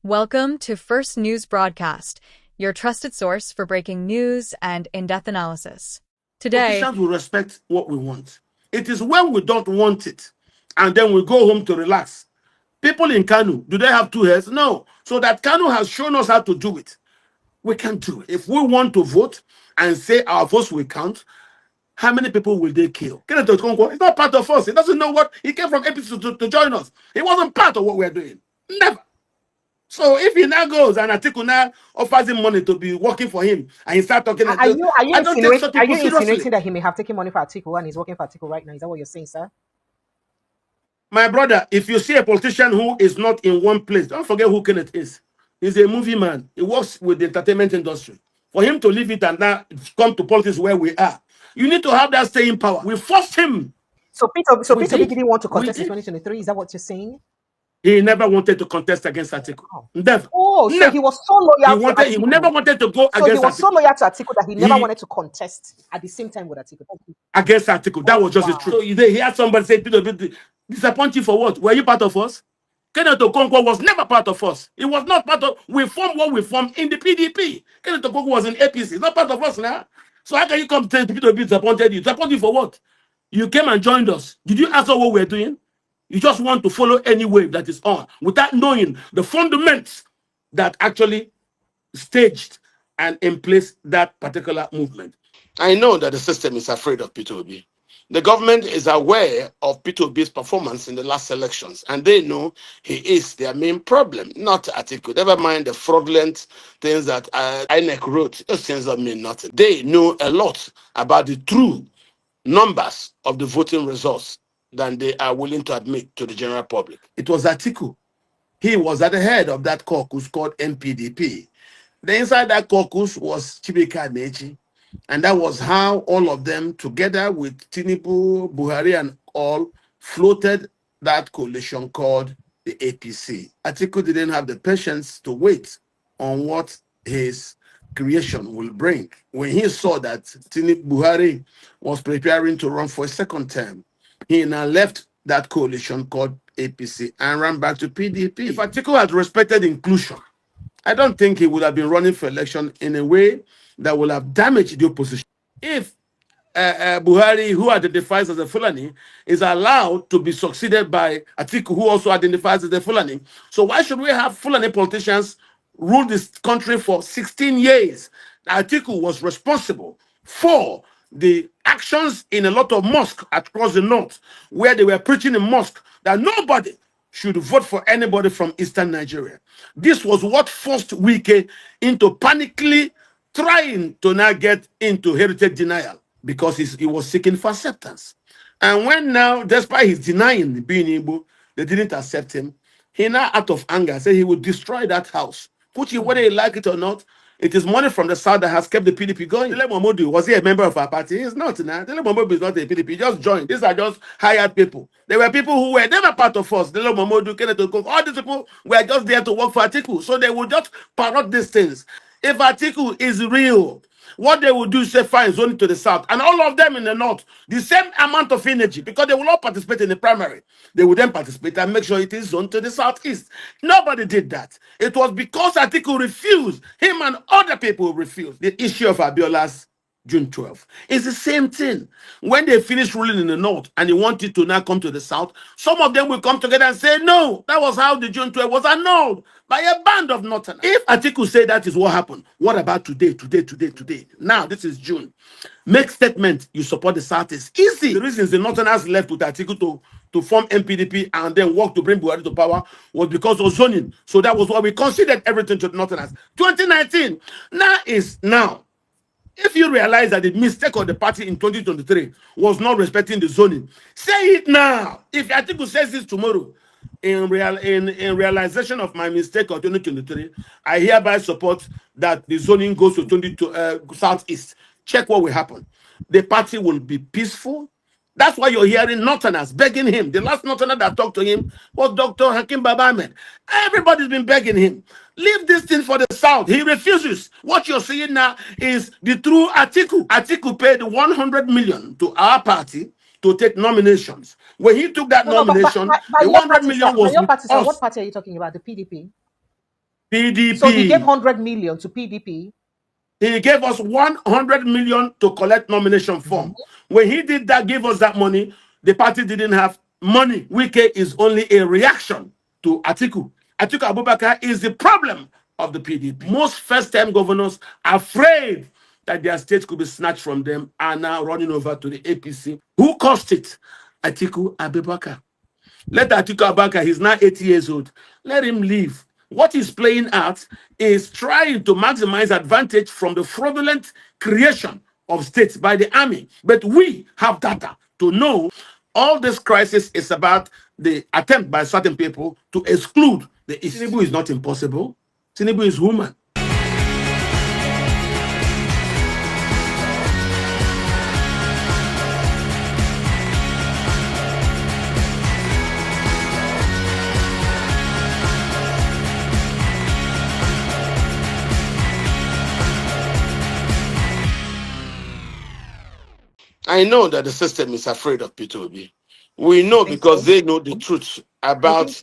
Welcome to First News Broadcast, your trusted source for breaking news and in-depth analysis. Today, politicians will respect what we want. It is when we don't want it, and then we go home to relax. People in Kanu, do they have two heads? No. So that Kanu has shown us how to do it. We can do it. If we want to vote and say our votes will count, how many people will they kill? Kenneth Okonkwo, he's not part of us. He doesn't know what he came from APC to join us. He wasn't part of what we're doing. Never. So if he now goes and Atiku now offers him money to be working for him, and he start talking, Are you insinuating that he may have taken money for Atiku and he's working for Atiku right now? Is that what you're saying, sir? My brother, if you see a politician who is not in one place, don't forget who Kenneth is. He's a movie man. He works with the entertainment industry. For him to leave it and now come to politics where we are, you need to have that staying power. We forced him. So Peter didn't want to contest in 2023. Is that what you're saying? He never wanted to contest against Atiku. Never. Oh, so he was so loyal. He never wanted to go against Atiku. So he was so loyal to Atiku that he never wanted to contest at the same time with Atiku. Against Atiku. That was just the truth. So he had somebody say, disappoint you for what? Were you part of us? Kenneth Okonkwo was never part of us. He was not part of. We formed what we formed in the PDP. Kenneth Okonkwo was in APC. He's not part of us now. So how can you come to people to be disappointed? You disappointed you for what? You came and joined us. Did you answer what we're doing? You just want to follow any wave that is on without knowing the fundamentals that actually staged and in place that particular movement. I know that the system is afraid of Peter Obi. The government is aware of Peter Obi's performance in the last elections, and they know he is their main problem, not Atiku. Never mind the fraudulent things that INEC wrote. Those things don't mean nothing. They know a lot about the true numbers of the voting results than they are willing to admit to the general public. It was Atiku. He was at the head of that caucus called NPDP. The inside that caucus was Chibika Nechi, and that was how all of them, together with Tinubu, Buhari, and all, floated that coalition called the APC. Atiku didn't have the patience to wait on what his creation will bring. When he saw that Tinubu Buhari was preparing to run for a second term, he now left that coalition called APC and ran back to PDP. If Atiku had respected inclusion, I don't think he would have been running for election in a way that will have damaged the opposition. If Buhari, who identifies as a Fulani, is allowed to be succeeded by Atiku, who also identifies as a Fulani, so why should we have Fulani politicians rule this country for 16 years? Atiku was responsible for the actions in a lot of mosques across the north, where they were preaching in mosque that nobody should vote for anybody from Eastern Nigeria. This was what forced Wike into panically trying to now get into heritage denial because he was seeking for acceptance. And when now, despite his denying being Igbo, they didn't accept him, he now, out of anger, said he would destroy that house, which, whether he like it or not, it is money from the South that has kept the PDP going. Dele Momodu, was he a member of our party? He's not now. Dele Momodu is not a PDP. He just joined. These are just hired people. They were people who were never part of us. Dele Momodu, Kenneth Okonkwo, all these people were just there to work for Atiku. So they would just parrot these things. If Atiku is real, what they will do is say, fine, zone it to the south. And all of them in the north, the same amount of energy, because they will all participate in the primary. They will then participate and make sure it is zoned to the southeast. Nobody did that. It was because Atiku refused. Him and other people refused. The issue of Abiola's June 12th. It's the same thing. When they finish ruling in the north and they want it to now come to the south, some of them will come together and say, no, that was how the June 12th was annulled by a band of northerners. If Atiku said that is what happened, what about today? Now, this is June. Make statement, you support the south is easy. The reasons the northerners left with Atiku to form NPDP and then work to bring Buhari to power was because of zoning. So that was why we considered everything to the northerners. 2019, now. If you realize that the mistake of the party in 2023 was not respecting the zoning, say it now. If Atiku says this tomorrow, in realization of my mistake of 2023, I hereby support that the zoning goes to southeast. Check what will happen. The party will be peaceful. That's why you're hearing northerners begging him. The last northerner that talked to him was Dr. Hakim Baba Ahmed. Everybody's been begging him. Leave this thing for the south. He refuses. What you're seeing now is the true Atiku. Atiku paid 100 million to our party to take nominations. When he took that nomination, the 100 million was your party, sir, what party are you talking about? The PDP? PDP. So he gave 100 million to PDP. He gave us 100 million to collect nomination form. When he did that, give us that money, the party didn't have money. Wike is only a reaction to Atiku. Atiku Abubakar is the problem of the PDP. Most first-time governors afraid that their state could be snatched from them are now running over to the APC. Who caused it? Atiku Abubakar. Let Atiku Abubakar, he's now 80 years old. Let him leave. What he's playing at is trying to maximize advantage from the fraudulent creation of states by the army. But we have data to know all this crisis is about the attempt by certain people to exclude the East. Tinubu is not impossible. Tinubu is human. I know that the system is afraid of P2B. We know because they know the truth about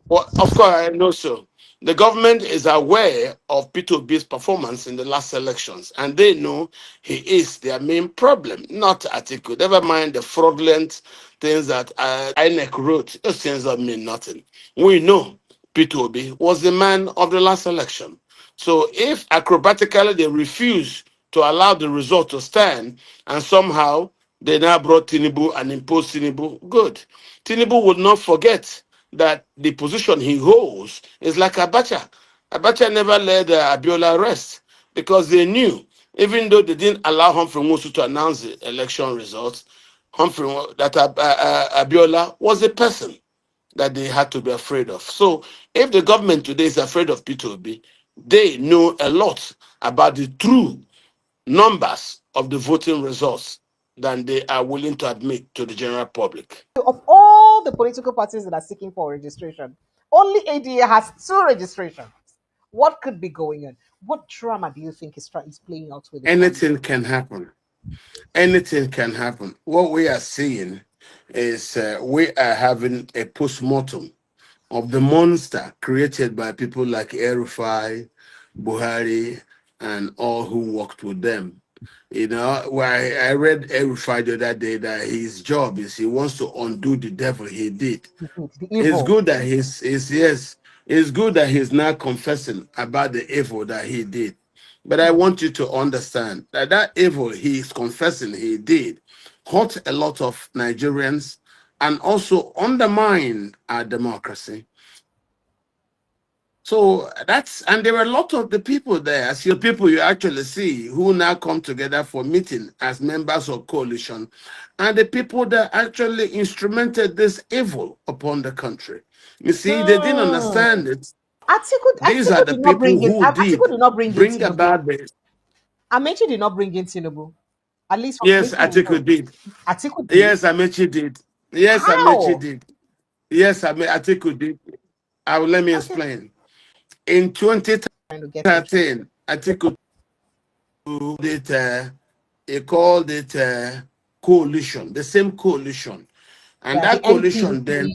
well, of course, I know so. The government is aware of P2B's performance in the last elections, and they know he is their main problem, not Atiku. Never mind the fraudulent things that INEC wrote. Those things don't mean nothing. We know P2B was the man of the last election. So if acrobatically they refuse to allow the result to stand, and somehow they now brought Tinubu and imposed Tinubu, good. Tinubu would not forget that the position he holds is like Abacha. Abacha never let Abiola rest because they knew, even though they didn't allow Humphrey Nwosu to announce the election results, Abiola was a person that they had to be afraid of. So if the government today is afraid of P2B, they know a lot about the true numbers of the voting results than they are willing to admit to the general public. Of all the political parties that are seeking for registration, only ADA has 2 registrations. What could be going on? What drama do you think is playing out with it? Anything can happen. Anything can happen. What we are seeing is we are having a post-mortem of the monster created by people like Erufai, Buhari, and all who worked with them. You know, where I read Erufai the other day that his job is he wants to undo the devil he did. It's good that it's good that he's now confessing about the evil that he did. But I want you to understand that that evil he is confessing he did hurt a lot of Nigerians and also undermined our democracy. So and there were a lot of the people there, as the people you actually see who now come together for meeting as members of coalition, and the people that actually instrumented this evil upon the country. You see, they didn't understand it. These are the people who did bring about this. Amechi did not bring in Tinubu. At least yes, Atiku did. Atiku did. Yes, Amechi did. Yes, How? Amechi did. Yes, Atiku did. Let me explain. In 2013, Atiku did he called it coalition, the same coalition. And that coalition then,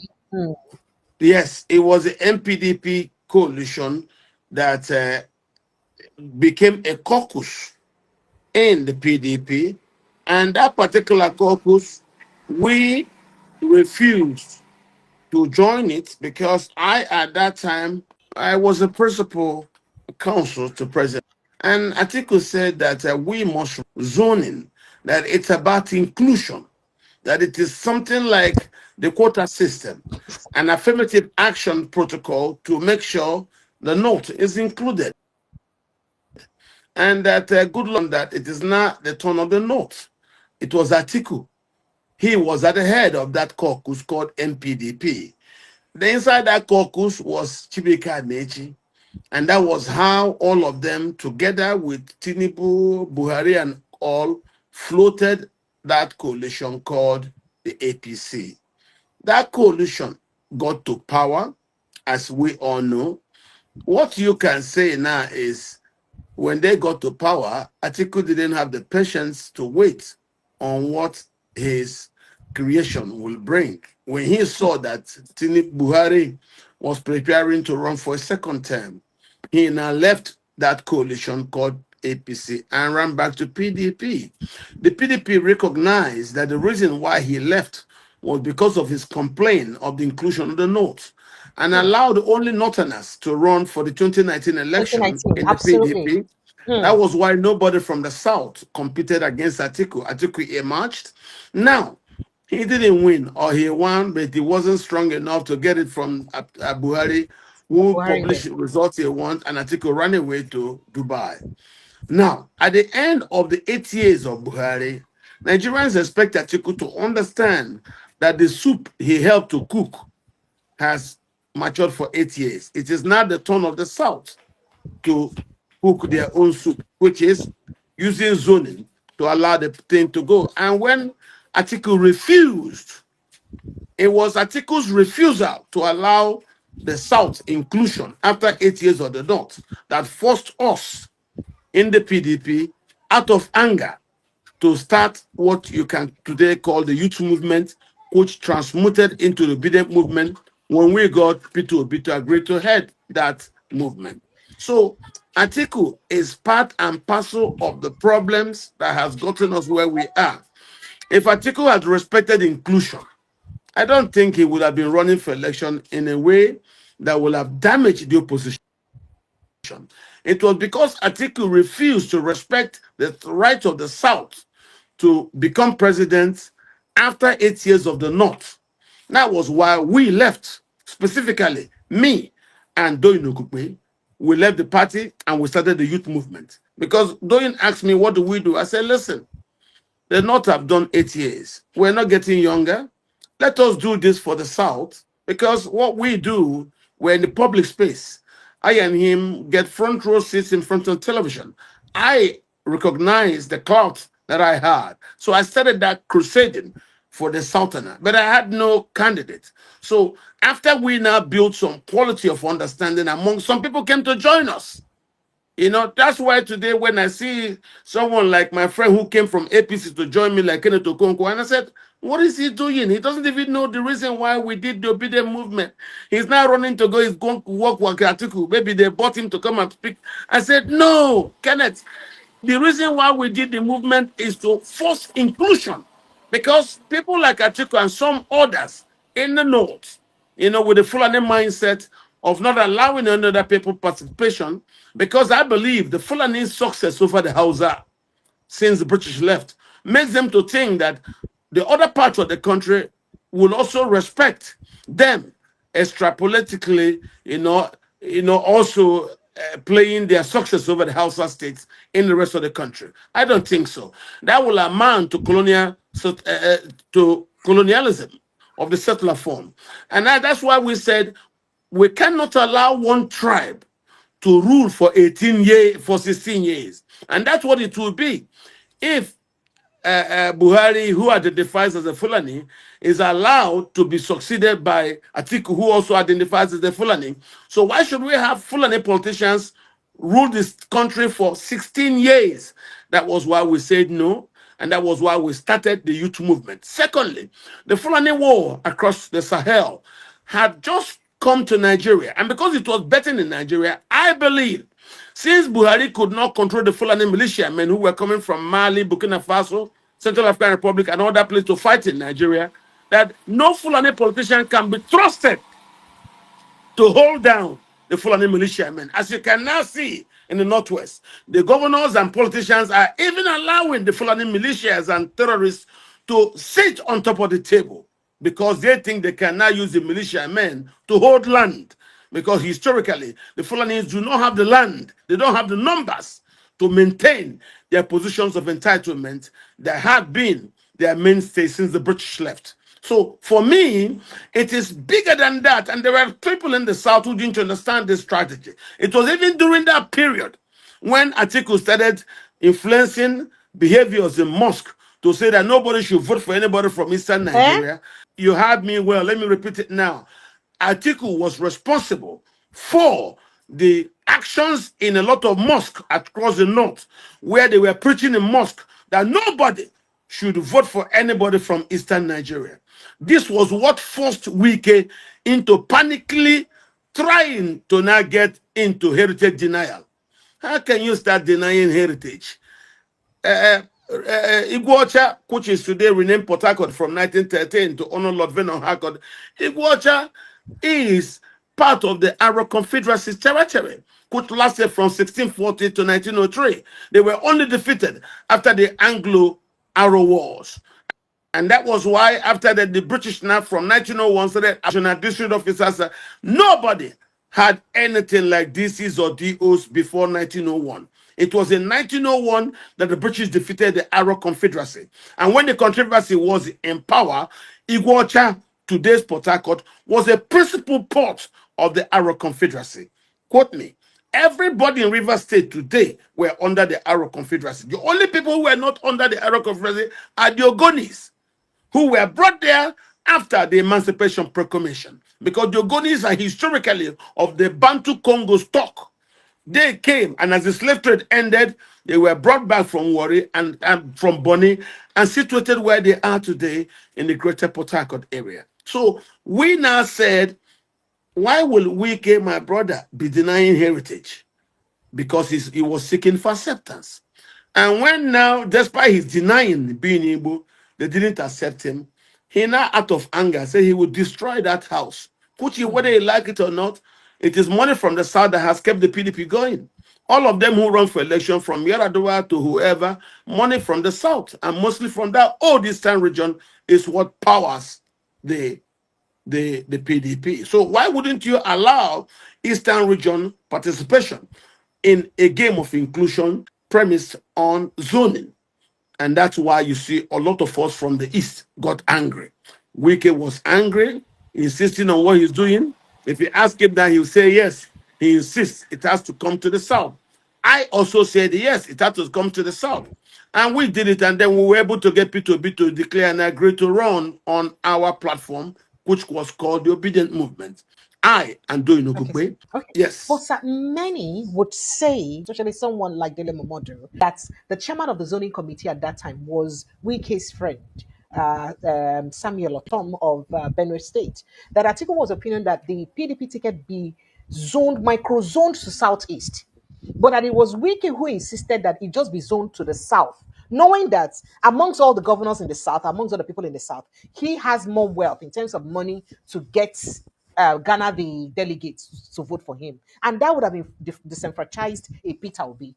yes, it was the MPDP coalition that became a caucus in the PDP. And that particular caucus, we refused to join it because at that time, I was a principal counsel to President. And Atiku said that we must zoning, that it's about inclusion, that it is something like the quota system, an affirmative action protocol to make sure the North is included. And that good luck that it is not the turn of the North. It was Atiku. He was at the head of that caucus called MPDP. The inside that caucus was Chibika Amechi, and that was how all of them, together with Tinubu, Buhari, and all, floated that coalition called the APC. That coalition got to power, as we all know. What you can say now is when they got to power, Atiku didn't have the patience to wait on what his creation will bring. When he saw that Tinubu Buhari was preparing to run for a second term, he now left that coalition called APC and ran back to PDP. The PDP recognized that the reason why he left was because of his complaint of the inclusion of the North and allowed only Northerners to run for the 2019 election 2019, in the absolutely. PDP. That was why nobody from the South competed against Atiku. Atiku emerged. Now, he didn't win, or he won, but he wasn't strong enough to get it from Buhari, who Buhari published did. the results he won, and Atiku ran away to Dubai. Now, at the end of the 8 years of Buhari, Nigerians expect Atiku to understand that the soup he helped to cook has matured for 8 years. It is now the turn of the South to cook their own soup, which is using zoning to allow the thing to go. And when Atiku refused, it was Atiku's refusal to allow the South inclusion after 8 years of the North that forced us in the PDP out of anger to start what you can today call the youth movement, which transmuted into the obedient movement when we got P2OB to agree to head that movement. So Atiku is part and parcel of the problems that has gotten us where we are. If Atiku had respected inclusion, I don't think he would have been running for election in a way that would have damaged the opposition. It was because Atiku refused to respect the right of the South to become president after 8 years of the North. That was why we left, specifically me and Doyin Okupe. We left the party and we started the youth movement. Because Doyin asked me, what do we do? I said, listen, the North have done 8 years. We're not getting younger. Let us do this for the South, because what we do, we're in the public space. I and him get front row seats in front of television. I recognize the clout that I had. So I started that crusading for the Southerner, but I had no candidate. So after we now built some quality of understanding among some people came to join us. You know, that's why today when I see someone like my friend who came from APC to join me, like Kenneth Okonkwo, and I said, what is he doing? He doesn't even know the reason why we did the obedient movement. He's now running to go, he's going to work with Atiku. Maybe they bought him to come and speak. I said, no, Kenneth, the reason why we did the movement is to force inclusion. Because people like Atiku and some others in the North, you know, with the Fulani mindset of not allowing other people participation, because I believe the Fulani success over the Hausa since the British left makes them to think that the other parts of the country will also respect them extrapolatically, also playing their success over the Hausa states in the rest of the country. I don't think so. That will amount to colonialism of the settler form. And that's why we said we cannot allow one tribe to rule for 18 years, for 16 years. And that's what it will be if Buhari, who identifies as a Fulani, is allowed to be succeeded by Atiku, who also identifies as a Fulani. So why should we have Fulani politicians rule this country for 16 years? That was why we said no, and that was why we started the youth movement. Secondly, the Fulani war across the Sahel had just come to Nigeria, and because it was betting in Nigeria, I believe, since Buhari could not control the Fulani militiamen who were coming from Mali, Burkina Faso, Central African Republic, and other places to fight in Nigeria, that no Fulani politician can be trusted to hold down the Fulani militiamen. As you can now see in the Northwest, the governors and politicians are even allowing the Fulani militias and terrorists to sit on top of the table because they think they can now use the militiamen to hold land. Because historically, the Fulanis do not have the land, they don't have the numbers to maintain their positions of entitlement that have been their mainstay since the British left. So for me, it is bigger than that. And there were people in the South who didn't understand this strategy. It was even during that period when Atiku started influencing behaviors in mosque to say that nobody should vote for anybody from Eastern Nigeria. You heard me well. Let me repeat it now. Atiku was responsible for the actions in a lot of mosques across the north, where they were preaching in mosque that nobody should vote for anybody from Eastern Nigeria. This was what forced Wike into panically trying to now get into heritage denial. How can you start denying heritage? Iguacha, which is today renamed Port Harcourt from 1913 to honor Lord Vernon Harcourt, Iguacha is part of the Arab Confederacy's territory, which lasted from 1640 to 1903. They were only defeated after the Anglo-Arab Wars. And that was why, after the British now from 1901 started national district officers, nobody had anything like DCs or DOs before 1901. It was in 1901 that the British defeated the Arab Confederacy. And when the Confederacy was in power, Iguacha, today's Port Harcourt, was a principal port of the Arab Confederacy. Quote me. Everybody in Rivers State today were under the Arab Confederacy. The only people who were not under the Arab Confederacy are the Ogonis, who were brought there after the Emancipation Proclamation. Because the Ogonis are historically of the Bantu Congo stock. They came, and as the slave trade ended, they were brought back from Warri and from Bonny and situated where they are today in the greater Port Harcourt area. So we now said, why will Wike, my brother, be denying heritage? Because he was seeking for acceptance. And when now, despite his denying being Igbo, they didn't accept him, he now, out of anger, said he would destroy that house. Which, whether he like it or not, it is money from the South that has kept the PDP going. All of them who run for election, from Yaradua to whoever, money from the South, and mostly from that old Eastern region, is what powers the PDP. So why wouldn't you allow Eastern region participation in a game of inclusion premised on zoning? And that's why you see a lot of us from the East got angry. Wike was angry, insisting on what he's doing. If you ask him that, he'll say yes. He insists it has to come to the South. I also said yes, it has to come to the South. And we did it, and then we were able to get P2B to declare and agree to run on our platform, which was called the Obedient Movement. I am doing Ogugbe. Okay. Yes. But many would say, especially someone like Dele Momodu, that the chairman of the zoning committee at that time was Wike's friend, Samuel Otom of Benue State. That Atiku was opinion that the PDP ticket be micro-zoned to Southeast, but that it was Wike who insisted that it just be zoned to the South, knowing that amongst all the governors in the South, amongst all the people in the South, he has more wealth in terms of money to get Ghana the delegates to vote for him. And that would have been disenfranchised a Peter Obi.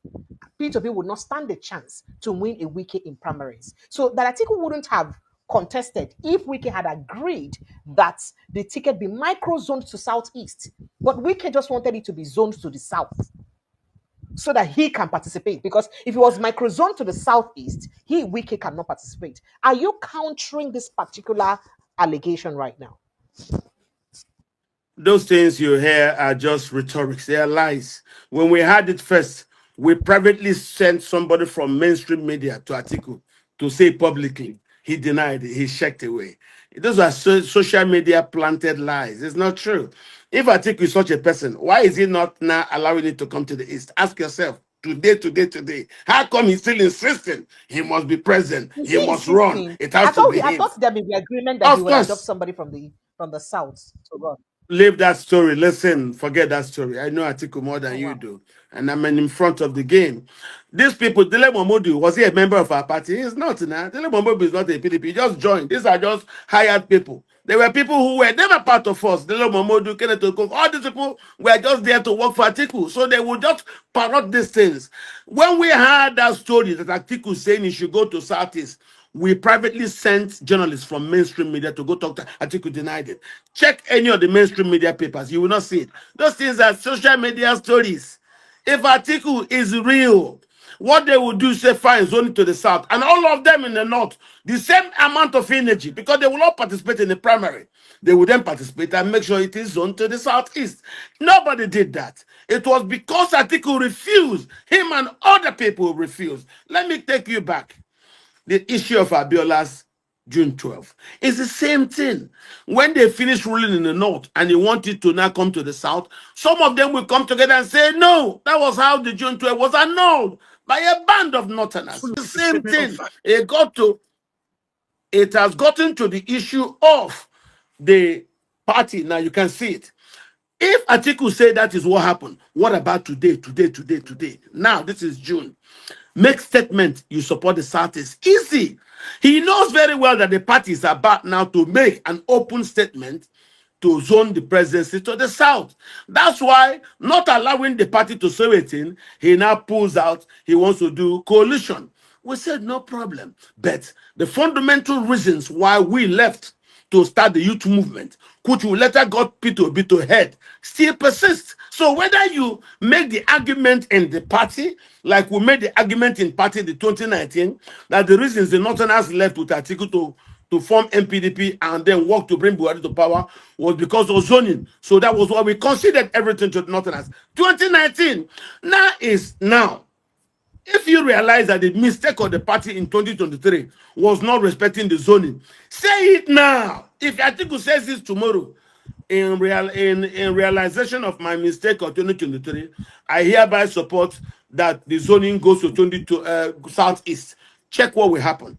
Peter Obi would not stand a chance to win a Wike in primaries. So that Atiku wouldn't have contested if Wike had agreed that the ticket be micro-zoned to Southeast. But Wike just wanted it to be zoned to the South, so that he can participate. Because if it was microzone to the Southeast, Wike cannot participate. Are you countering this particular allegation right now? Those things you hear are just rhetorics. They are lies. When we had it first, we privately sent somebody from mainstream media to Atiku to say publicly. He denied it. He checked away. Those are social media planted lies. It's not true. If Atiku is such a person, why is he not now allowing it to come to the East? Ask yourself. Today. How come he's still insisting he must be present? He must run. It has to be him. I thought there would be agreement that he would adopt somebody from the South to run. Leave that story. Listen, forget that story. I know Atiku more than you do. And I'm in front of the game. These people, Dele Momodu, was he a member of our party? He's not now. Dele Momodu is not a PDP. He just joined. These are just hired people. They were people who were never part of us. Dele Momodu, Kenneth, Okonkwo, all these people were just there to work for Atiku. So they would just parrot these things. When we heard that story that Atiku saying he should go to Southeast, we privately sent journalists from mainstream media to go talk to Atiku. Denied it. Check any of the mainstream media papers. You will not see it. Those things are social media stories. If Atiku is real, what they will do is say, fine, zone it to the South. And all of them in the North, the same amount of energy, because they will not participate in the primary. They will then participate and make sure it is zoned to the Southeast. Nobody did that. It was because Atiku refused. Him and other people refused. Let me take you back. The issue of Abiola's June 12th is the same thing. When they finish ruling in the North and they wanted to now come to the South, some of them will come together and say, no, that was how the June 12th was annulled by a band of Northerners. The same thing. It has gotten to the issue of the party. Now you can see it. If Atiku say that is what happened, what about today? Now, this is June. Make statement you support the Southeast. Easy. He knows very well that the party is about now to make an open statement to zone the presidency to the South. That's why, not allowing the party to say anything, he now pulls out, he wants to do coalition. We said no problem. But the fundamental reasons why we left to start the youth movement, which we later got P2B to head, still persists. So whether you make the argument in the party, like we made the argument in party the 2019, that the reasons the Northerners left with Atiku to form MPDP and then work to bring Buhari to power was because of zoning. So that was why we considered everything to the Northerners. 2019 now is now. If you realize that the mistake of the party in 2023 was not respecting the zoning, say it now. If Atiku says this tomorrow, in realization of my mistake of 2023, I hereby support that the zoning goes to 22 Southeast. Check what will happen.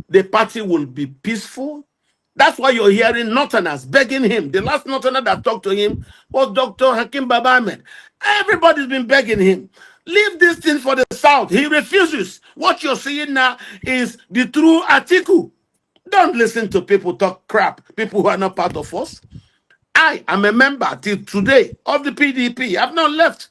The party will be peaceful. That's why you're hearing Northerners begging him. The last Northerner that talked to him was Dr. Hakim Baba Ahmed. Everybody's been begging him. Leave this thing for the South. He refuses. What you're seeing now is the true Atiku. Don't listen to people talk crap, people who are not part of us. I am a member till today of the PDP. I've not left.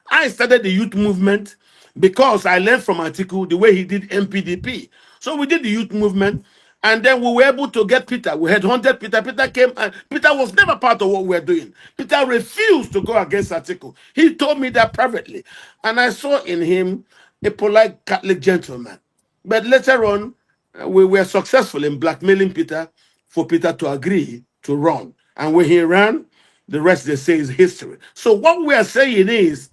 I started the youth movement because I learned from Atiku the way he did MPDP. So we did the youth movement, and then we were able to get Peter. We had hunted Peter. Peter came, and Peter was never part of what we were doing. Peter refused to go against Atiku. He told me that privately. And I saw in him a polite Catholic gentleman. But later on, we were successful in blackmailing Peter for Peter to agree to run. And when he ran, the rest they say is history. So what we are saying is,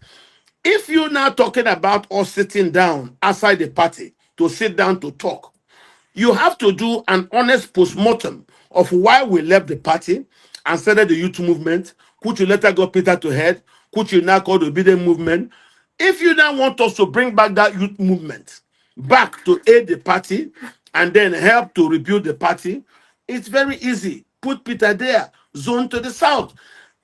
if you're now talking about us sitting down outside the party to sit down to talk, you have to do an honest postmortem of why we left the party and started the youth movement, which you later got Peter to head, which you now call the obedient movement. If you now want us to bring back that youth movement back to aid the party and then help to rebuild the party, it's very easy. Put Peter there, zone to the South.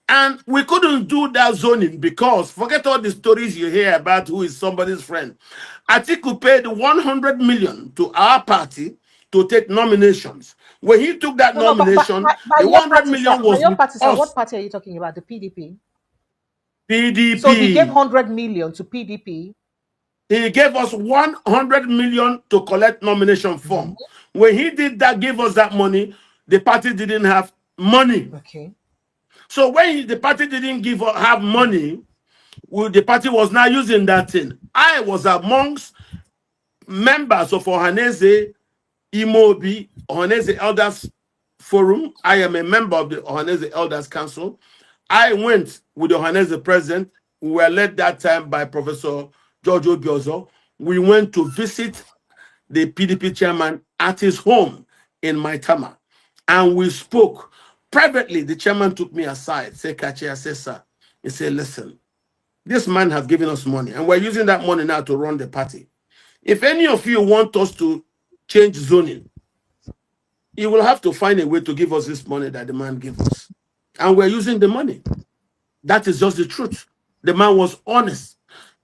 And we couldn't do that zoning because, forget all the stories you hear about who is somebody's friend. Atiku paid 100 million to our party to take nominations. When he took that nomination, the 100 million was your party, with us. What party are you talking about? The PDP? PDP. So he gave 100 million to PDP. He gave us 100 million to collect nomination form. When he did that, gave us that money, the party didn't have money. Okay. So when the party didn't have money, the party was now using that thing. I was amongst members of Ohaneze Imobi, Ohaneze Elders Forum. I am a member of the Ohaneze Elders Council. I went with the Ohaneze president. We were led that time by Professor George Obiozo. We went to visit the PDP chairman at his home in Maitama. And we spoke. Privately, the chairman took me aside, said, Kachi, I said, sir, he said, listen, this man has given us money, and we're using that money now to run the party. If any of you want us to change zoning, you will have to find a way to give us this money that the man gave us. And we're using the money. That is just the truth. The man was honest.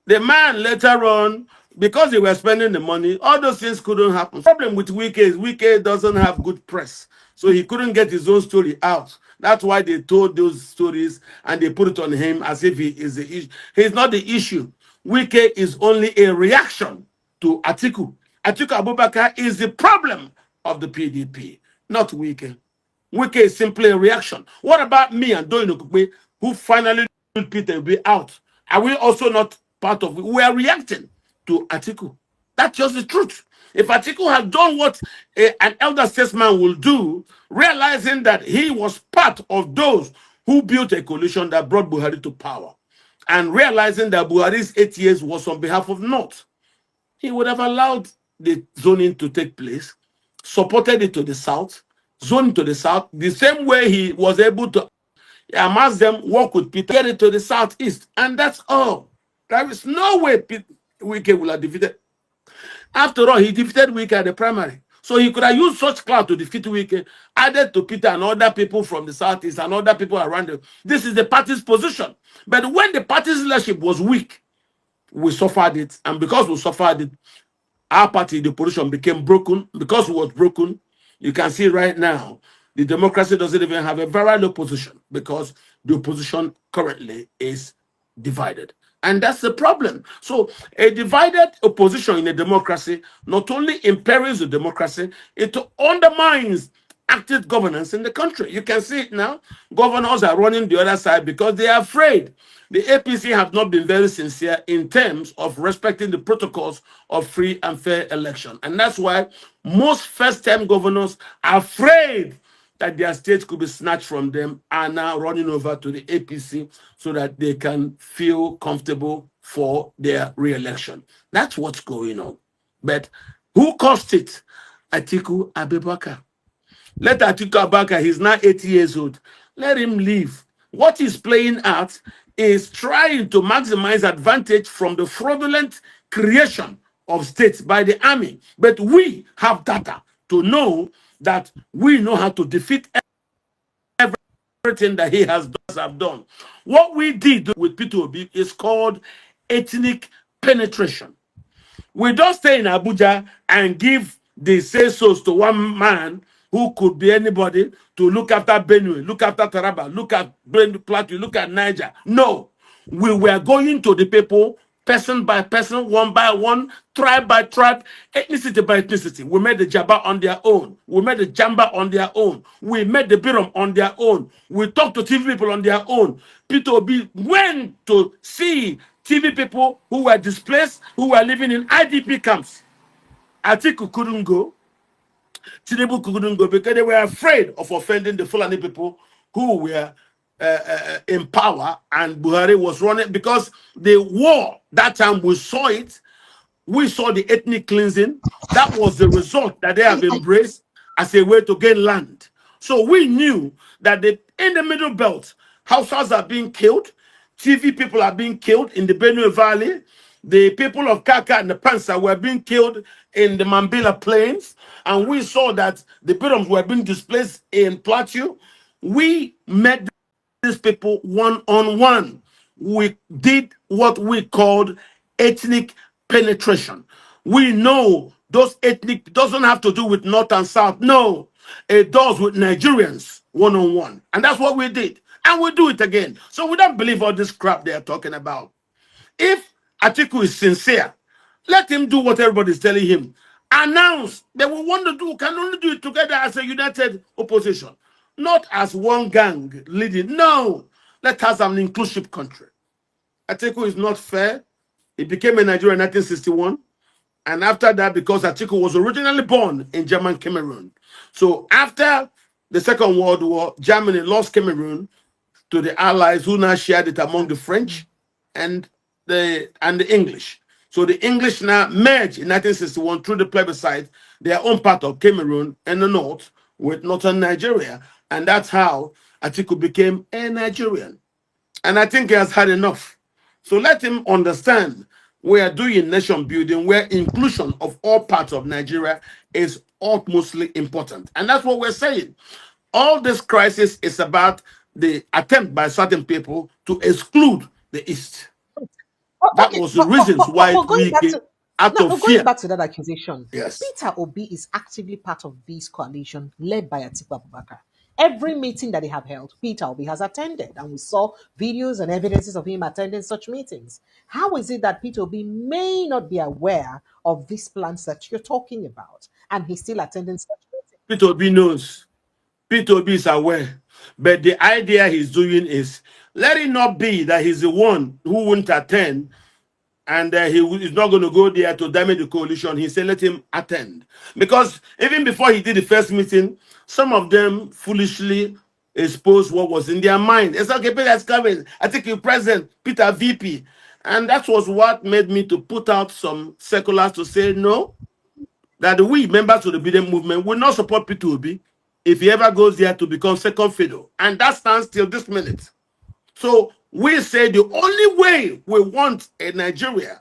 The man later on, because they were spending the money, all those things couldn't happen. The problem with Wike is Wike doesn't have good press. So he couldn't get his own story out. That's why they told those stories and they put it on him as if he is the issue. He's not the issue. Wike is only a reaction to Atiku. Atiku Abubakar is the problem of the PDP, not Wike. Wike is simply a reaction. What about me and Doyin Okukwe, who finally put Peter B out? Are we also not part of it? We are reacting to Atiku. That's just the truth. If Atiku had done what an elder statesman will do, realizing that he was part of those who built a coalition that brought Buhari to power, and realizing that Buhari's 8 years was on behalf of North, he would have allowed the zoning to take place, supported it to the South, zoned to the South, the same way he was able to amass them, work with Peter, get it to the Southeast. And that's all. There is no way Wike will have defeated. After all, he defeated Wike at the primary. So he could have used such clout to defeat Wike, added to Peter and other people from the southeast and other people around him. This is the party's position. But when the party's leadership was weak, we suffered it. And because we suffered it, our party, the opposition, became broken. Because it was broken, you can see right now, the democracy doesn't even have a very low position because the opposition currently is divided. And that's the problem. So a divided opposition in a democracy not only imperils the democracy, it undermines active governance in the country. You can see it now. Governors are running the other side because they are afraid. The APC have not been very sincere in terms of respecting the protocols of free and fair election. And that's why most first-time governors are afraid that their states could be snatched from them are now running over to the APC so that they can feel comfortable for their re-election. That's what's going on. But who caused it? Atiku Abubakar. Let Atiku Abubakar, he's now 80 years old. Let him leave. What he's playing at is trying to maximize advantage from the fraudulent creation of states by the army. But we have data to know that we know how to defeat everything that he has done. What we did with P2B is called ethnic penetration. We don't stay in Abuja and give the say-sos to one man who could be anybody to look after Benue, look after Taraba, look at Plateau, look at Niger. No, we were going to the people, person by person, one by one, tribe by tribe, ethnicity by ethnicity. We made the Jaba on their own. We made the Jamba on their own. We made the Birom on their own. We talked to TV people on their own. P2B went to see TV people who were displaced, who were living in IDP camps. Atiku couldn't go. Tinubu couldn't go because they were afraid of offending the Fulani people who were in power, and Buhari was running because the war that time we saw it. We saw the ethnic cleansing. That was the result that they have embraced as a way to gain land. So we knew that in the Middle Belt, Hausas are being killed, TV people are being killed in the Benue Valley. The people of Kaka and the Pansa were being killed in the Mambila Plains. And we saw that the Biroms were being displaced in Plateau. We met these people one-on-one. We did what we called ethnic penetration. We know those ethnic doesn't have to do with North and South. No, it does with Nigerians one-on-one. And that's what we did. And we do it again. So we don't believe all this crap they are talking about. If Atiku is sincere, let him do what everybody's telling him. Announce that we want to do, can only do it together as a united opposition, not as one gang leading. No, let us have an inclusive country. Atiku is not fair. He became a Nigerian in 1961. And after that, because Atiku was originally born in German Cameroon. So after the Second World War, Germany lost Cameroon to the Allies, who now shared it among the French and the English. So the English now merged in 1961 through the plebiscite, their own part of Cameroon and the north with northern Nigeria. And that's how Atiku became a Nigerian. And I think he has had enough. So let him understand we are doing nation building where inclusion of all parts of Nigeria is utmostly important. And that's what we're saying. All this crisis is about the attempt by certain people to exclude the East. That was the reasons why we came out of fear. Going back to that accusation, yes. Peter Obi is actively part of this coalition led by Atiku Abubakar. Every meeting that they have held, Peter Obi has attended, and we saw videos and evidences of him attending such meetings. How is it that Peter Obi may not be aware of these plans that you're talking about, and he's still attending such meetings? Peter Obi knows. Peter Obi is aware. But the idea he's doing is, let it not be that he's the one who won't attend and he is not going to go there to damage the coalition. He said, let him attend. Because even before he did the first meeting, some of them foolishly exposed what was in their mind. It's okay, Peter's coming. I think you present, Peter VP. And that was what made me to put out some circulars to say, no, that we, members of the Biden movement, will not support Peter Obi if he ever goes there to become second fiddle. And that stands till this minute. So we say the only way we want a Nigeria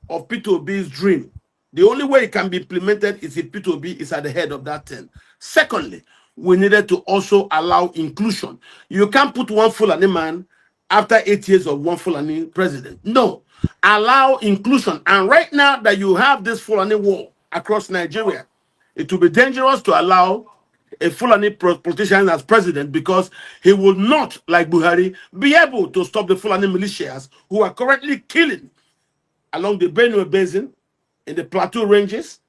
of Peter Obi's dream The only way it can be implemented is if P2B is at the head of that thing. Secondly, we needed to also allow inclusion. You can't put one Fulani man after 8 years of one Fulani president. No. Allow inclusion. And right now that you have this Fulani war across Nigeria, it will be dangerous to allow a Fulani politician as president, because he will not, like Buhari, be able to stop the Fulani militias who are currently killing along the Benue Basin, in the Plateau Ranges,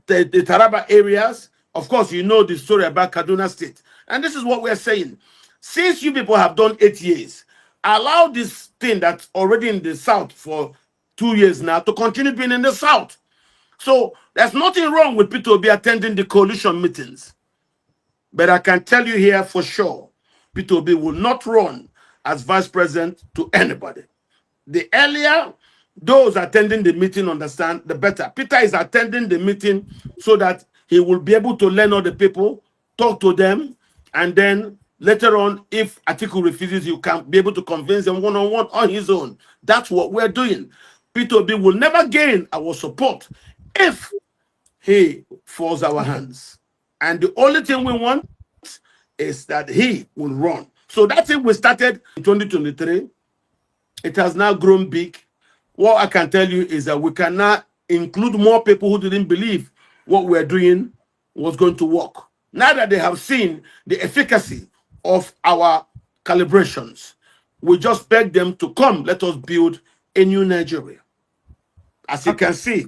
the Taraba areas. Of course, you know the story about Kaduna State. And this is what we're saying. Since you people have done 8 years, allow this thing that's already in the South for 2 years now to continue being in the South. So there's nothing wrong with P2B attending the coalition meetings. But I can tell you here for sure, P2B will not run as vice president to anybody. The earlier those attending the meeting understand, the better. Peter is attending the meeting so that he will be able to learn all the people, talk to them, and then later on, if Atiku refuses, you can be able to convince them one-on-one on his own. That's what we're doing. P2B will never gain our support if he falls our hands. And the only thing we want is that he will run. So that's it. We started in 2023. It has now grown big. What I can tell you is that we can now include more people who didn't believe what we're doing was going to work. Now that they have seen the efficacy of our calibrations, we just beg them to come. Let us build a new Nigeria. As you can see,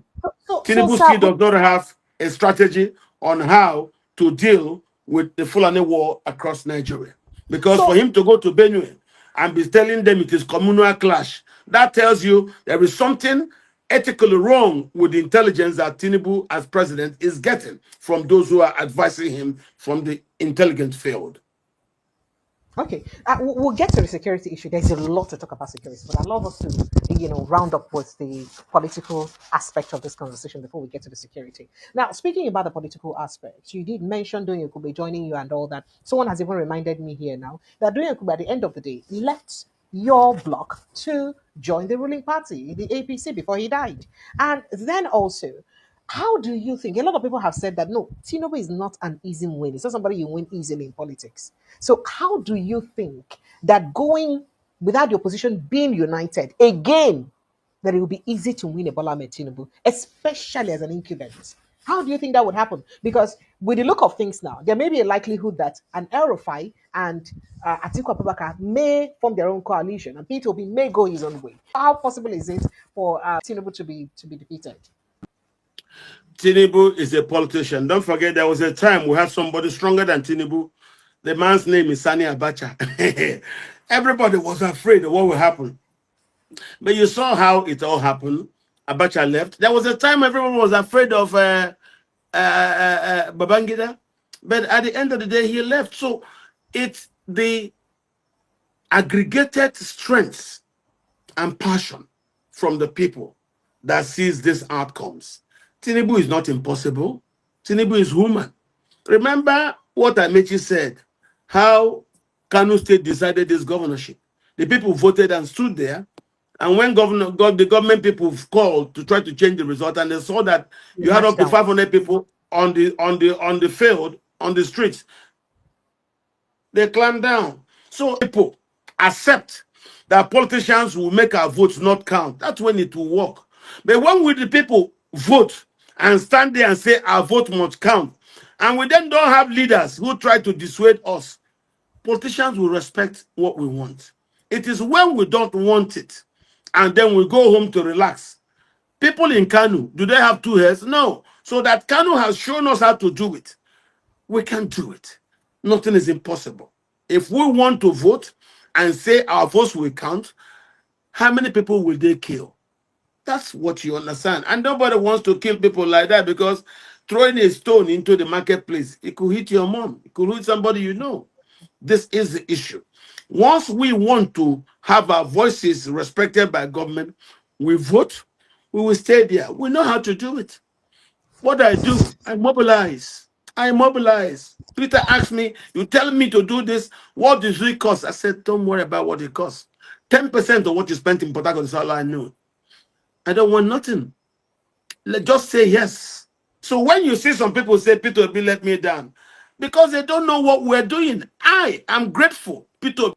Tinubu still does not have a strategy on how to deal with the Fulani war across Nigeria. Because for him to go to Benue and be telling them it is communal clash, that tells you there is something ethically wrong with the intelligence that Tinubu as president is getting from those who are advising him from the intelligence field. Okay, we'll get to the security issue. There's a lot to talk about security, but I'd love us to, round up with the political aspect of this conversation before we get to the security. Now, speaking about the political aspect, you did mention Doyin Ekube joining you and all that. Someone has even reminded me here now that Doyin Ekube, at the end of the day, left your bloc to join the ruling party, the APC, before he died. And then also, how do you think? A lot of people have said that no, Tinubu is not an easy win. It's not somebody you win easily in politics. So, how do you think that going without the opposition being united again, that it will be easy to win a Bola Ahmed Tinubu, especially as an incumbent? How do you think that would happen? Because with the look of things now, there may be a likelihood that an El-Rufai and Atiku Abubakar may form their own coalition, and P2B may go his own way. How possible is it for Tinubu to be defeated? Tinubu is a politician. Don't forget, there was a time we had somebody stronger than Tinubu. The man's name is Sani Abacha. Everybody was afraid of what would happen. But you saw how it all happened. Abacha left. There was a time everyone was afraid of Babangida. But at the end of the day, he left. So it's the aggregated strength and passion from the people that sees these outcomes. Tinubu is not impossible. Tinubu is human. Remember what Amechi said, how Kano State decided this governorship. The people voted and stood there, and when the government people called to try to change the result, and they saw that you had up to 500 people on the field, on the streets, they clamped down. So people accept that politicians will make our votes not count. That's when it will work. But when we the people vote and stand there and say our vote must count, and we then don't have leaders who try to dissuade us, politicians will respect what we want. It is when we don't want it and then we go home to relax. People in Kanu, do they have two heads? No. So that Kanu has shown us how to do it. We can do it. Nothing is impossible. If we want to vote and say our votes will count, how many people will they kill? That's what you understand. And nobody wants to kill people like that, because throwing a stone into the marketplace, it could hit your mom. It could hit somebody you know. This is the issue. Once we want to have our voices respected by government, we vote, we will stay there. We know how to do it. What I do, I mobilize. I mobilize. Peter asked me, you tell me to do this, what does it cost? I said, don't worry about what it costs. 10% of what you spent in Port Harcourt is all I know. I don't want nothing. Just say yes. So when you see some people say, Peter Obi let me down, because they don't know what we're doing. I am grateful. Peter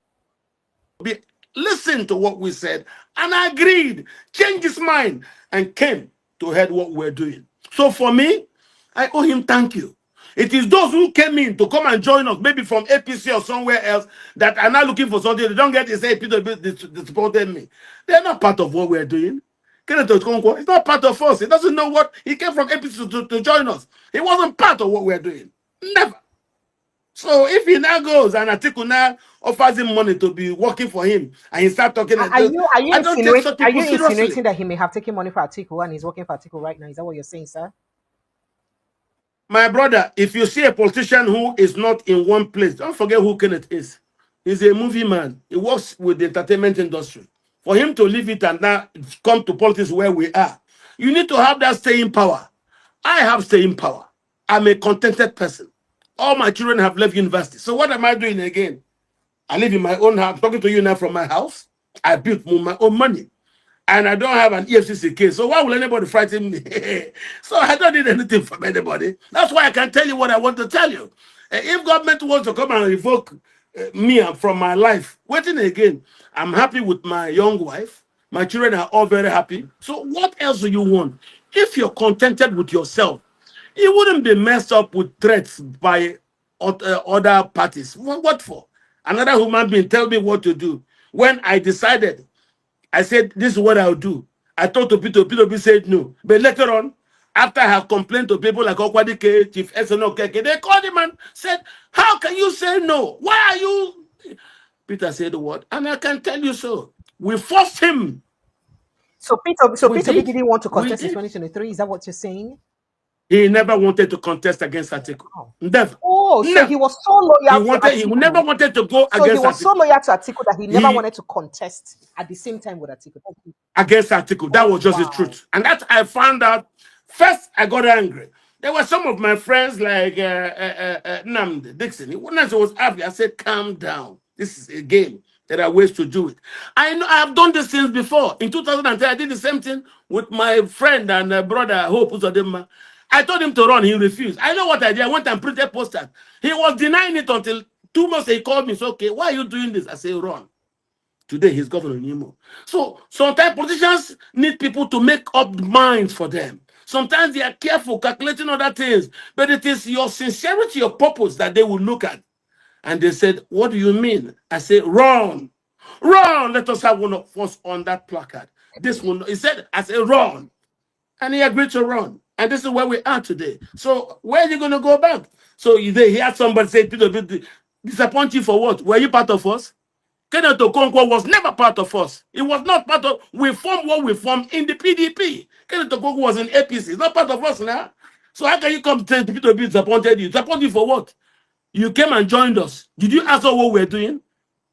Obi listened to what we said and agreed, changed his mind, and came to head what we're doing. So for me, I owe him thank you. It is those who came in to come and join us, maybe from APC or somewhere else, that are now looking for something. They don't get to say, Peter, they supported me. They're not part of what we're doing. Kenneth Okonkwo is not part of us. He doesn't know what, he came from APC to join us. He wasn't part of what we're doing. Never. So if he now goes and Atiku now offers him money to be working for him, and he start talking, Are you I don't take such people seriously. insinuating that he may have taken money for Atiku and he's working for Atiku right now? Is that what you're saying, sir? My brother, if you see a politician who is not in one place, don't forget who Kenneth is. He's a movie man. He works with the entertainment industry. For him to leave it and now come to politics where we are, you need to have that staying power. I have staying power. I'm a contented person. All my children have left university. So what am I doing again? I live in my own house. I'm talking to you now from my house. I built my own money. And I don't have an EFCC case. So why will anybody frighten me? So I don't need anything from anybody. That's why I can tell you what I want to tell you. If government wants to come and revoke me from my life, waiting again, I'm happy with my young wife. My children are all very happy. So what else do you want? If you're contented with yourself, you wouldn't be messed up with threats by other parties. What for? Another human being tell me what to do. When I decided, I said, this is what I'll do. I talked to Peter. Peter said no. But later on, after I have complained to people like Okwadike, Chief SNOKK, they called him and said, how can you say no? Why are you? Peter said what? And I can tell you so. We forced him. So Peter didn't want to contest in 2023. Is that what you're saying? He never wanted to contest against Atiku. Oh. Never. Oh, so never. He was so loyal to Atiku. He never wanted to go so against Atiku. He was so loyal to Atiku that he never wanted to contest at the same time with Atiku. Against Atiku. That was just the truth. And that I found out. First, I got angry. There were some of my friends like Namde Dixon. When I was happy, I said, calm down. This is a game. There are ways to do it. I know I've done these things before. In 2010, I did the same thing with my friend and brother Hope Uzodimma. I told him to run. He refused. I know what I did. I went and printed posters. He was denying it until 2 months. He called me. Said, okay, why are you doing this? I said, run. Today, he's governor Nimo. So sometimes politicians need people to make up minds for them. Sometimes they are careful, calculating other things. But it is your sincerity of purpose that they will look at. And they said, what do you mean? I said, run. Run. Let us have one of us on that placard. This one, he said, I said, run. And he agreed to run. And this is where we are today. So where are you going to go back? So they hear somebody say, Peter, disappoint you for what? Were you part of us? Kenneth Okonkwo was never part of us. He was not part of, we formed what we formed in the PDP. Kenneth Okonkwo was in APC. He's not part of us now. So how can you come to say Peter disappointed you? Disappointed you for what? You came and joined us. Did you ask us what we're doing?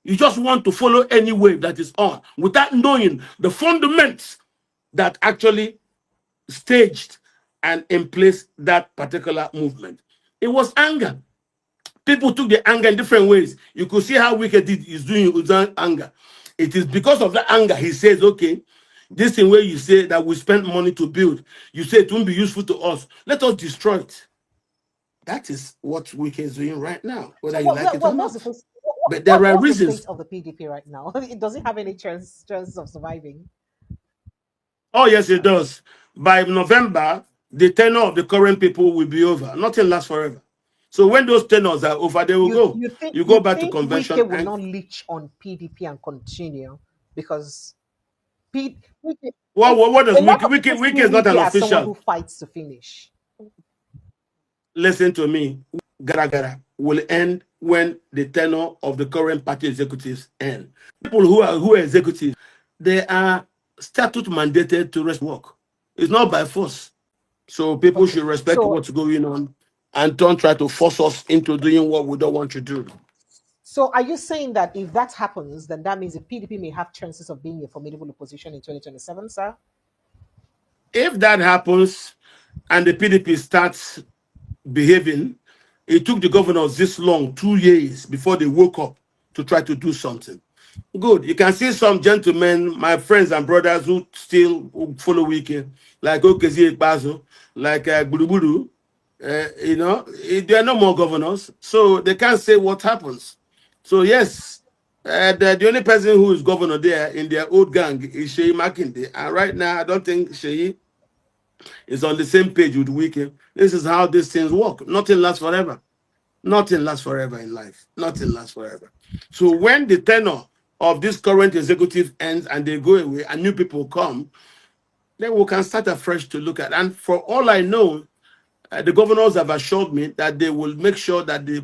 You just want to follow any wave that is on without knowing the fundamentals that actually staged and in place that particular movement. It was anger. People took the anger in different ways. You could see how wicked is doing with that anger. It is because of that anger he says, okay, this thing where you say that we spent money to build, you say it won't be useful to us. Let us destroy it. That is what Wike is doing right now, whether you like it or not. But there are reasons. The state of the PDP right now? It doesn't have any chances of surviving. Oh, yes, it does. By November, the tenure of the current people will be over. Nothing lasts forever. So when those tenures are over, they will go. You go back to convention. Wike will not leech on PDP and continue because Wike. What does Wike is not an official. Someone who fights to finish. Listen to me. Gara will end when the tenure of the current party executives end. People who are executives, they are statute mandated to rest work. It's not by force. So people should respect what's going on and don't try to force us into doing what we don't want to do. So are you saying that if that happens, then that means the PDP may have chances of being a formidable opposition in 2027, sir? If that happens and the PDP starts behaving, it took the governors this long, 2 years, before they woke up to try to do something. Good. You can see some gentlemen, my friends and brothers who still follow Wiki, like Okezi Ekpazo, like Gburugburu. There are no more governors, so they can't say what happens. So yes, the only person who is governor there in their old gang is Sheyi Makinde. And right now, I don't think Sheyi is on the same page with Wiki. This is how these things work. Nothing lasts forever. Nothing lasts forever in life. Nothing lasts forever. So when the tenure of this current executive ends and they go away and new people come, then we can start afresh to look at. And for all I know, the governors have assured me that they will make sure that the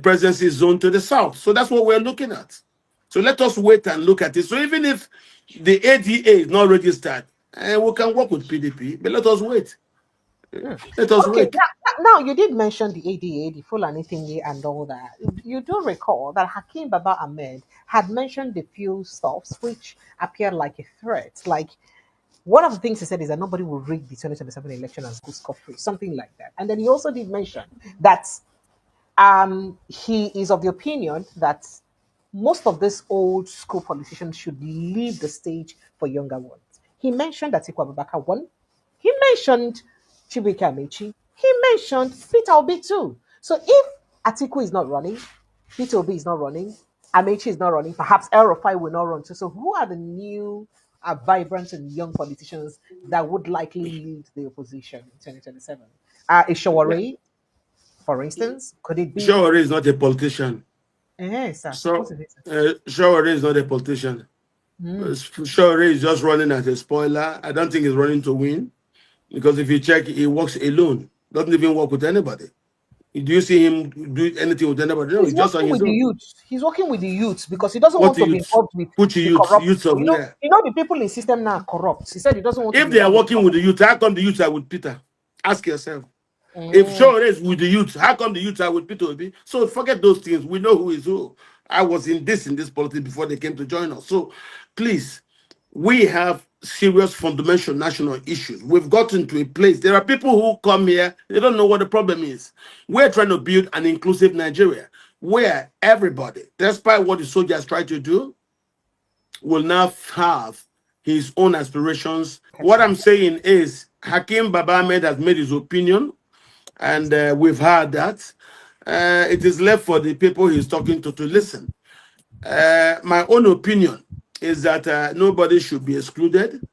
presidency is zoned to the south. So that's what we're looking at. So let us wait and look at it. So even if the ADA is not registered, we can work with PDP, but let us wait. Let us Okay, wait. now you did mention the ADA, the Fulani thingy, and all that. You do recall that Hakim Baba Ahmed had mentioned a few stuffs which appeared like a threat. Like one of the things he said is that nobody will rig the 2027 election and go scot-free, something like that. And then he also did mention that he is of the opinion that most of these old school politicians should leave the stage for younger ones. He mentioned Atiku Abubakar one. He mentioned Chibuike Amechi. He mentioned Peter Obi too. So if Atiku is not running, Peter Obi is not running, Amechi is not running, perhaps El Rufai will not run too. So who are the new, vibrant and young politicians that would likely lead the opposition in 2027? Ishawari, for instance, could it be? Shawari is not a politician. Sir. What So is it? Shawari is not a politician. Shawari is just running as a spoiler. I don't think he's running to win. Because if you check, he works alone. Doesn't even work with anybody. Do you see him do anything with anybody? No, He's he's just on working his with the own. youth. He's working with the youth because he doesn't What want to be youth? involved with Which the youth? corrupt Youth of people. where? The people in system now are corrupt. He said he doesn't want to If be they are involved with working with corrupt. the youth, how come the youth are with Peter? Ask yourself. If Mm. Shawari is with the youth, how come the youth are with Peter Obi? So forget those things. We know who is who. I was in this politics before they came to join us. So please, we have serious fundamental national issues. We've gotten to a place. There are people who come here, they don't know what the problem is. We're trying to build an inclusive Nigeria where everybody, despite what the soldiers try to do, will now have his own aspirations. What I'm saying is Hakim Baba Ahmed has made his opinion, and we've heard that. It is left for the people he's talking to listen. My own opinion is that nobody should be excluded.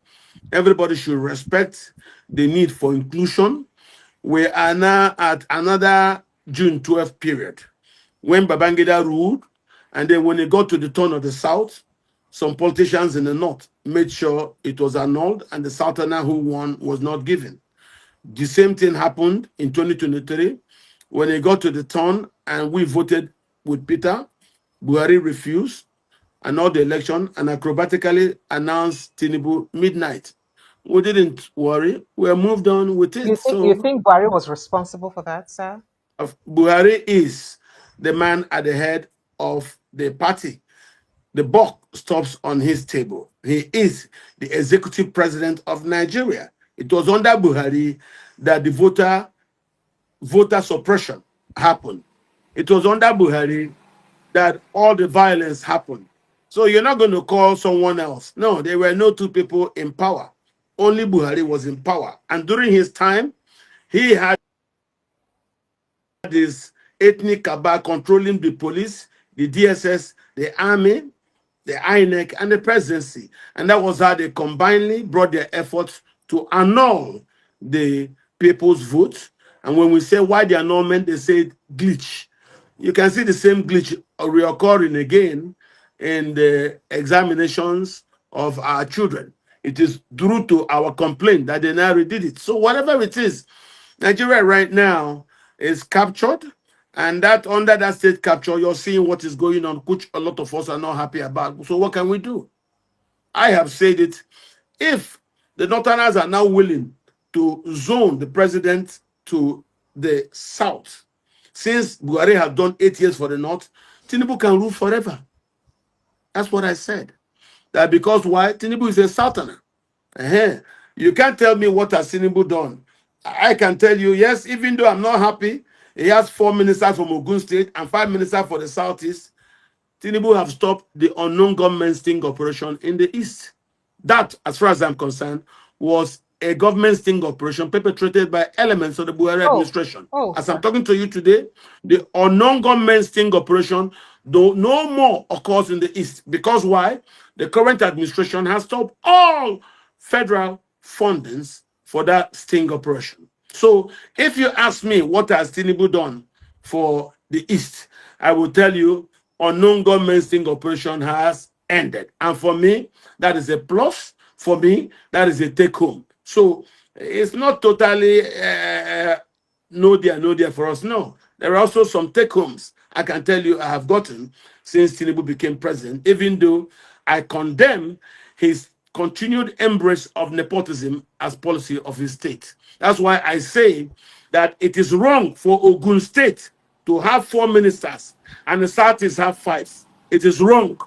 Everybody should respect the need for inclusion. We are now at another June 12th period when Babangida ruled, and then when it got to the turn of the South, some politicians in the North made sure it was annulled, and the Southerner who won was not given. The same thing happened in 2023 when it got to the turn and we voted with Peter. Buhari refused, annulled the election, and acrobatically announced Tinubu midnight. We didn't worry. We moved on with You it. think you So think Barry was responsible for that, sir? Buhari is the man at the head of the party. The buck stops on his table. He is the executive president of Nigeria. It was under Buhari that the voter suppression happened. It was under Buhari that all the violence happened. So you're not going to call someone else. No, there were no two people in power. Only Buhari was in power. And during his time, he had this ethnic cabal controlling the police, the DSS, the army, the INEC, and the presidency. And that was how they combinedly brought their efforts to annul the people's vote. And when we say why the annulment, they say glitch. You can see the same glitch reoccurring again in the examinations of our children. It is due to our complaint that they now redid it. So whatever it is, Nigeria right now is captured, and that under that state capture, you're seeing what is going on, which a lot of us are not happy about. So what can we do? I have said it. If the Northerners are now willing to zone the president to the south, since Buhari have done 8 years for the north, Tinubu can rule forever. That's what I said. That because why? Tinubu is a southerner. You can't tell me what has Tinubu done. I can tell you, yes, even though I'm not happy, he has 4 ministers from Ogun State and 5 ministers for the Southeast. Tinubu have stopped the unknown government sting operation in the East. That, as far as I'm concerned, was a government sting operation perpetrated by elements of the Buhari Oh, administration. oh, As I'm sir. talking to you today, the unknown government sting operation, though no more occurs in the East. Because why? The current administration has stopped all federal fundings for that sting operation. So if you ask me what has Tinubu done for the East, I will tell you unknown government sting operation has ended. And for me, that is a plus. For me, that is a take home. So it's not totally no dear for us. No, there are also some take homes I can tell you I have gotten since Tinubu became president, even though I condemn his continued embrace of nepotism as policy of his state. That's why I say that it is wrong for Ogun State to have 4 ministers and the Southeast have 5. It is wrong,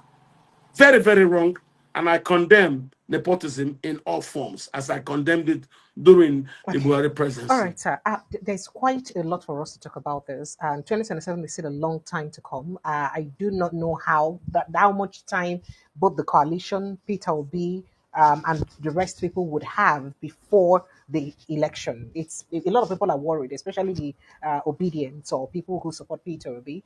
very, very wrong, and I condemn nepotism in all forms, as I condemned it during the Okay. Buhari All presidency. right, sir. There's quite a lot for us to talk about this, and 2027 is still a long time to come. I do not know how much time both the coalition, Peter Obi, and the rest people would have before the election. It's a lot of people are worried, especially the obedience or people who support Peter Obi,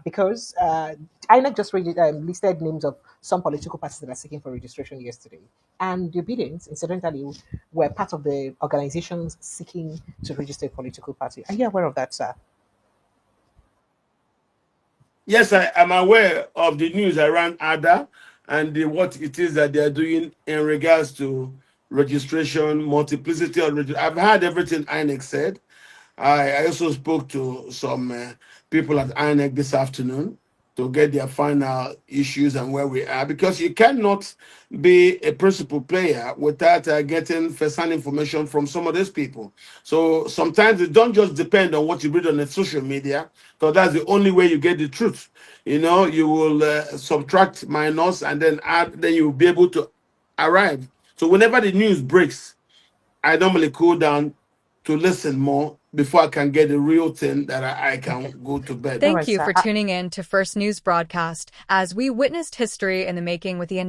because INEC just listed names of some political parties that are seeking for registration yesterday, and the obedience, incidentally, were part of the organizations seeking to register a political party. Are you aware of that, sir? Yes, I am aware of the news around ADA and what it is that they are doing in regards to registration, multiplicity of I've heard everything INEC said. I also spoke to some people at INEC this afternoon to get their final issues and where we are, because you cannot be a principal player without getting first-hand information from some of these people. So sometimes it don't just depend on what you read on the social media, because that's the only way you get the truth. You know, you will subtract, minus, and then add, then you'll be able to arrive. So whenever the news breaks, I normally cool down to listen more before I can get the real thing that I can Okay. go to bed. All Thank right, you sir. for tuning in to First News Broadcast as we witnessed history in the making with the